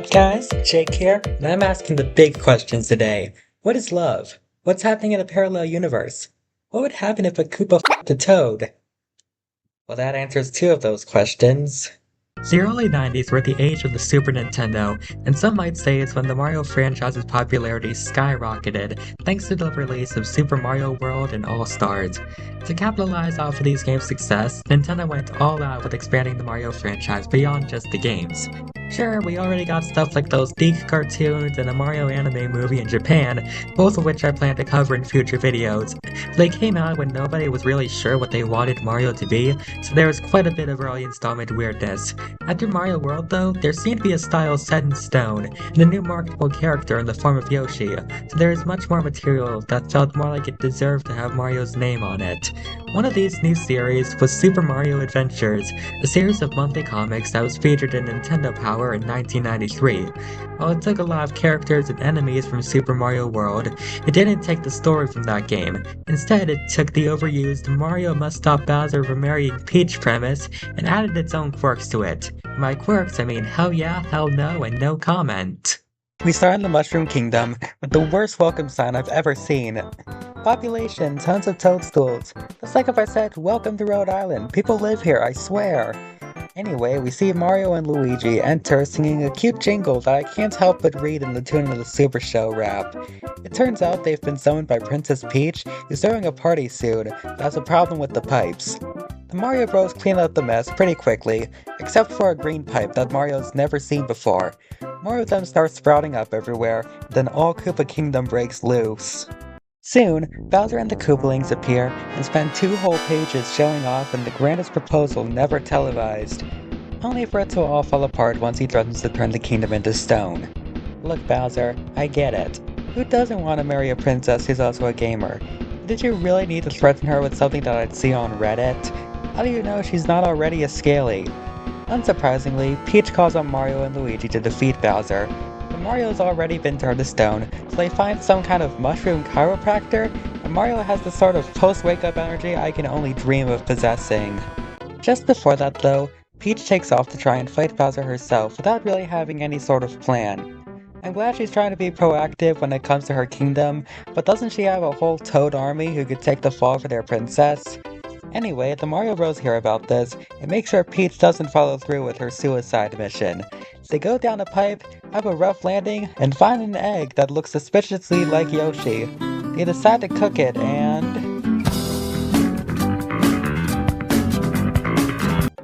up, guys? Jake here, and I'm asking the big questions today. What is love? What's happening in a parallel universe? What would happen if a Koopa f***ed a Toad? Well, that answers two of those questions. The early 90s were the age of the Super Nintendo, and some might say it's when the Mario franchise's popularity skyrocketed thanks to the release of Super Mario World and All-Stars. To capitalize off of these games' success, Nintendo went all out with expanding the Mario franchise beyond just the games. Sure, we already got stuff like those Deke cartoons and a Mario anime movie in Japan, both of which I plan to cover in future videos. They came out when nobody was really sure what they wanted Mario to be, so there was quite a bit of early installment weirdness. After Mario World though, there seemed to be a style set in stone, and a new marketable character in the form of Yoshi, so there is much more material that felt more like it deserved to have Mario's name on it. One of these new series was Super Mario Adventures, a series of monthly comics that was featured in Nintendo Power in 1993. While it took a lot of characters and enemies from Super Mario World, it didn't take the story from that game. Instead, it took the overused Mario must stop Bowser from marrying Peach premise and added its own quirks to it. By quirks, I mean hell yeah, hell no, and no comment. We start in the Mushroom Kingdom with the worst welcome sign I've ever seen. Population, tons of toadstools. Just like if I said, welcome to Rhode Island, people live here, I swear. Anyway, we see Mario and Luigi enter singing a cute jingle that I can't help but read in the tune of the Super Show rap. It turns out they've been summoned by Princess Peach, who's throwing a party soon, but has a problem with the pipes. The Mario Bros clean up the mess pretty quickly, except for a green pipe that Mario's never seen before. More of them start sprouting up everywhere, then all Koopa Kingdom breaks loose. Soon, Bowser and the Koopalings appear and spend 2 whole pages showing off in the grandest proposal never televised, only for it to all fall apart once he threatens to turn the kingdom into stone. Look, Bowser, I get it. Who doesn't want to marry a princess who's also a gamer? Did you really need to threaten her with something that I'd see on Reddit? How do you know she's not already a scaly? Unsurprisingly, Peach calls on Mario and Luigi to defeat Bowser, but Mario's already been turned to stone, so they find some kind of mushroom chiropractor, and Mario has the sort of post-wake-up energy I can only dream of possessing. Just before that though, Peach takes off to try and fight Bowser herself without really having any sort of plan. I'm glad she's trying to be proactive when it comes to her kingdom, but doesn't she have a whole Toad army who could take the fall for their princess? Anyway, the Mario Bros hear about this and make sure Peach doesn't follow through with her suicide mission. They go down a pipe, have a rough landing, and find an egg that looks suspiciously like Yoshi. They decide to cook it and...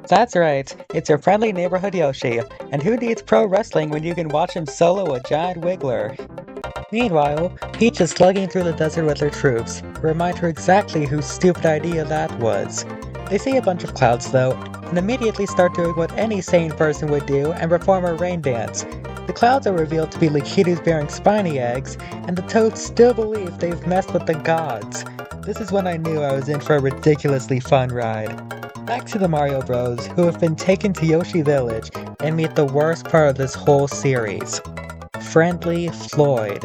That's right, it's your friendly neighborhood Yoshi, and who needs pro wrestling when you can watch him solo a giant wiggler? Meanwhile, Peach is slugging through the desert with her troops, who remind her exactly whose stupid idea that was. They see a bunch of clouds though, and immediately start doing what any sane person would do and perform a rain dance. The clouds are revealed to be Lakitu's bearing spiny eggs, and the Toads still believe they've messed with the gods. This is when I knew I was in for a ridiculously fun ride. Back to the Mario Bros, who have been taken to Yoshi Village and meet the worst part of this whole series. Friendly Floyd.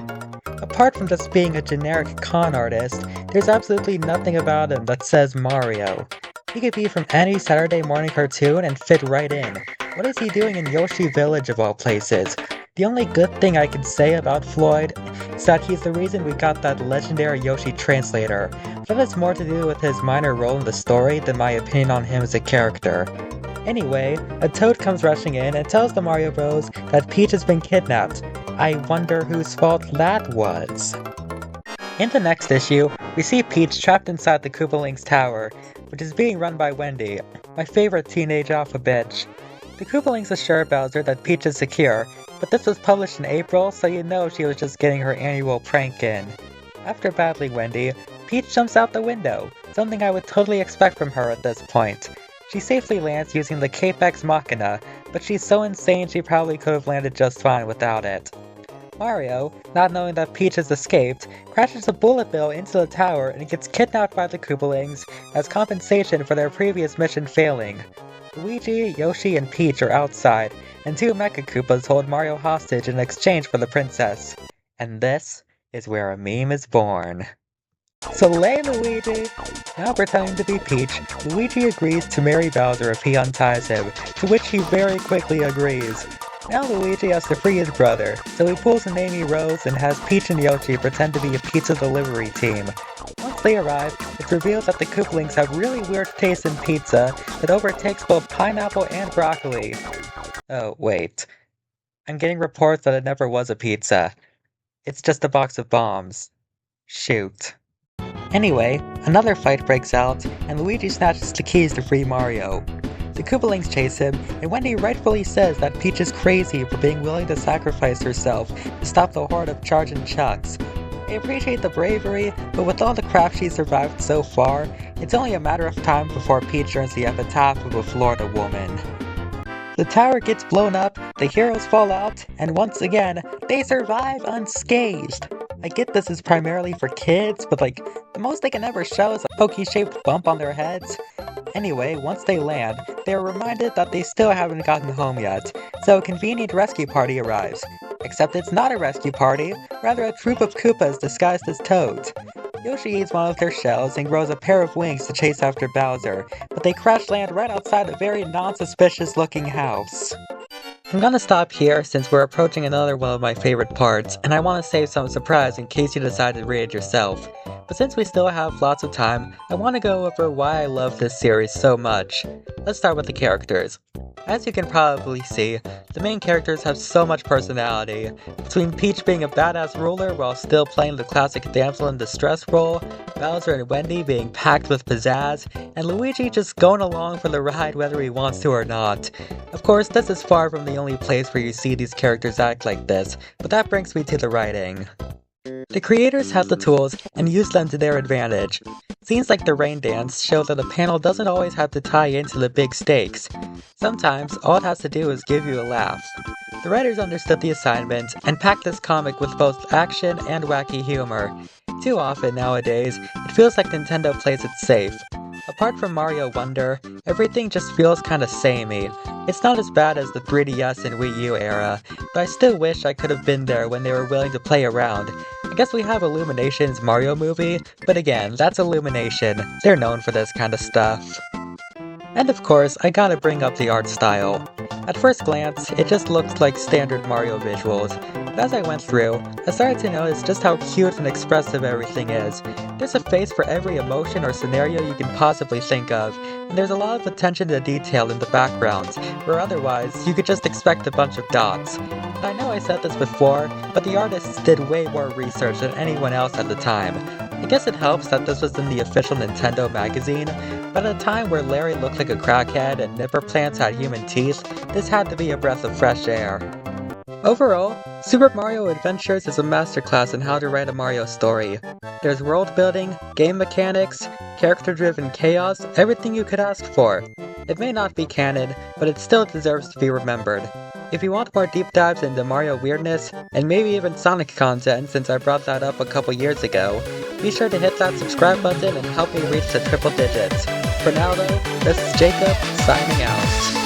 Apart from just being a generic con artist, there's absolutely nothing about him that says Mario. He could be from any Saturday morning cartoon and fit right in. What is he doing in Yoshi Village of all places? The only good thing I can say about Floyd is that he's the reason we got that legendary Yoshi translator, but that has more to do with his minor role in the story than my opinion on him as a character. Anyway, a Toad comes rushing in and tells the Mario Bros that Peach has been kidnapped. I wonder whose fault that was. In the next issue, we see Peach trapped inside the Koopalings Tower, which is being run by Wendy, my favorite teenage alpha bitch. The Koopalings assure Bowser that Peach is secure, but this was published in April, so you know she was just getting her annual prank in. After battling Wendy, Peach jumps out the window, something I would totally expect from her at this point. She safely lands using the Cape Ex Machina, but she's so insane she probably could have landed just fine without it. Mario, not knowing that Peach has escaped, crashes a bullet bill into the tower and gets kidnapped by the Koopalings as compensation for their previous mission failing. Luigi, Yoshi, and Peach are outside, and 2 Mecha Koopas hold Mario hostage in exchange for the princess. And this is where a meme is born. Soleil Luigi! Now pretending to be Peach, Luigi agrees to marry Bowser if he unties him, to which he very quickly agrees. Now Luigi has to free his brother, so he pulls an Amy Rose and has Peach and Yoshi pretend to be a pizza delivery team. Once they arrive, it's revealed that the Koopalings have really weird taste in pizza that overtakes both pineapple and broccoli. Oh, wait. I'm getting reports that it never was a pizza. It's just a box of bombs. Shoot. Anyway, another fight breaks out, and Luigi snatches the keys to free Mario. The Koopalings chase him, and Wendy rightfully says that Peach is crazy for being willing to sacrifice herself to stop the horde of charging Chucks. I appreciate the bravery, but with all the crap she's survived so far, it's only a matter of time before Peach earns the epitaph of a Florida woman. The tower gets blown up, the heroes fall out, and once again, they survive unscathed. I get this is primarily for kids, but the most they can ever show is a pokey-shaped bump on their heads. Anyway, once they land, they are reminded that they still haven't gotten home yet, so a convenient rescue party arrives. Except it's not a rescue party, rather a troop of Koopas disguised as toads. Yoshi eats one of their shells and grows a pair of wings to chase after Bowser, but they crash land right outside a very non-suspicious looking house. I'm gonna stop here since we're approaching another one of my favorite parts, and I want to save some surprise in case you decide to read it yourself. But since we still have lots of time, I want to go over why I love this series so much. Let's start with the characters. As you can probably see, the main characters have so much personality. Between Peach being a badass ruler while still playing the classic damsel in distress role, Bowser and Wendy being packed with pizzazz, and Luigi just going along for the ride whether he wants to or not. Of course, this is far from the only place where you see these characters act like this, but that brings me to the writing. The creators have the tools and use them to their advantage. Scenes like the rain dance show that a panel doesn't always have to tie into the big stakes. Sometimes, all it has to do is give you a laugh. The writers understood the assignment and packed this comic with both action and wacky humor. Too often nowadays, it feels like Nintendo plays it safe. Apart from Mario Wonder, everything just feels kinda samey. It's not as bad as the 3DS and Wii U era, but I still wish I could have been there when they were willing to play around. I guess we have Illumination's Mario movie, but again, that's Illumination. They're known for this kinda stuff. And of course, I gotta bring up the art style. At first glance, it just looked like standard Mario visuals, but as I went through, I started to notice just how cute and expressive everything is. There's a face for every emotion or scenario you can possibly think of, and there's a lot of attention to detail in the backgrounds, where otherwise, you could just expect a bunch of dots. And I know I said this before, but the artists did way more research than anyone else at the time. I guess it helps that this was in the official Nintendo magazine, but at a time where Larry looked like a crackhead and Nipper plants had human teeth, this had to be a breath of fresh air. Overall, Super Mario Adventures is a masterclass in how to write a Mario story. There's world building, game mechanics, character-driven chaos, everything you could ask for. It may not be canon, but it still deserves to be remembered. If you want more deep dives into Mario weirdness, and maybe even Sonic content since I brought that up a couple years ago, be sure to hit that subscribe button and help me reach the triple digits. For now though, this is Jacob, signing out.